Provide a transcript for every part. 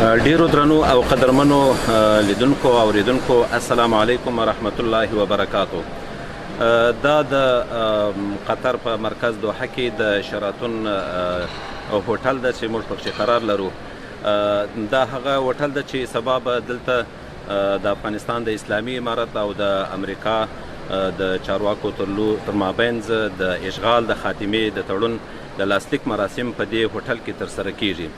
ډیرو درنو او قدرمنو لیدونکو او اوریدونکو السلام علیکم ورحمت الله وبرکاتو. دا د قطر په مرکز دوحه کې د شراتون هوټل ده چې موږ پکې قرار لرو. دا هغه هوټل ده چې سبا به دلته د افغانستان د اسلامي امارت او د امریکا د چارواکو تر مابینځ د اشغال د خاتمې د تړون د لاسلیک مراسم په دې هوټل کې ترسره کیږي.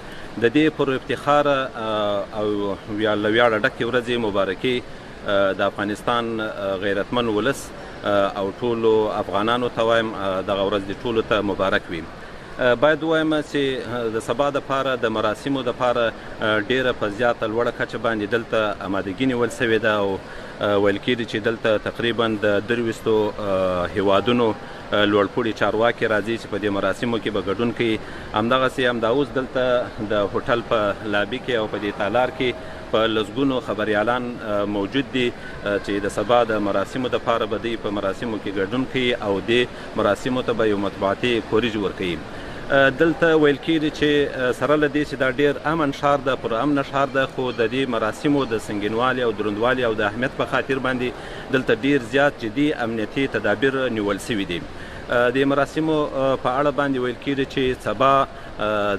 د دې پر افتخار او له ویاړه ډکې ورځې مبارکي د افغانستان غیرتمن ولس او ټولو افغانانو ته وایم دغه ورځ د ټولو ته مبارک وي. باید ووایم چې د سبا دپاره د مراسمو دپاره ډیره په زیاته لوړه کچه باندې دلته امادګي نیول سوې ده او ویل کېږي چې دلته تقریبا د 23 هیوادونو لوړپوړي چارواکي راځي چې په دې مراسمو کې به ګډون کوي. همدغسې همدا اوس دلته د هوټل په لابي کې او په دې تالار کې په لسګونو خبریالان موجود دي چې د سبا د مراسمو دپاره به دوی په مراسمو کې ګډون کوي او دې مراسمو ته به یو مطبوعاتي کوریج ورکوي. دلته ویل کېږي چې سره له دې چې دا ډېر امن ښار ده، پر امنه ښار ده، خو د دې مراسمو د سنګینوالي او دروندوالي او د اهمیت په خاطر باندې دلته ډېر زیات جدي امنیتي تدابیر نیول سوي دي. د مراسمو په اړه باندې ویل کېږي چې سبا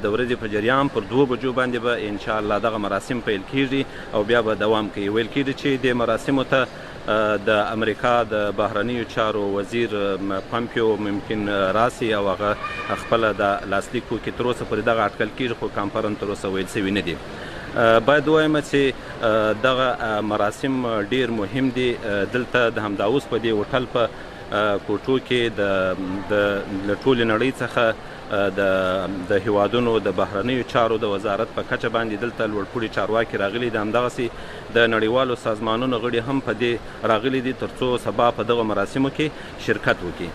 د ورځې په جریان پر 2 بجو باندې به انشاءالله دغه مراسم پیل کېږي او بیا به دوام کوي. ویل کېږي چې د مراسمو ته د امریکا د بهرنیو چارو وزیر پامپیو ممکن راسي او هغه خپله د لاسلیک وکړي. تر اوسه پورې دغه اټکل کېږي خو کانفرنس تر اوسه ویل سوي نه دي. باید ووایم چې دغه مراسم ډیر مهم دي. دلته د همدا اوس په دې هوټل په کوټو کې د ټولې نړۍ څخه د هیوادونو د بهرنیو چارو د وزارت په کچه باندې دلته لوړپوړي چارواکي راغلي دي. همدغسې د نړیوالو سازمانونو غړي هم په دې راغلي دي تر څو سبا په دغه مراسمو کې شرکت وکړي.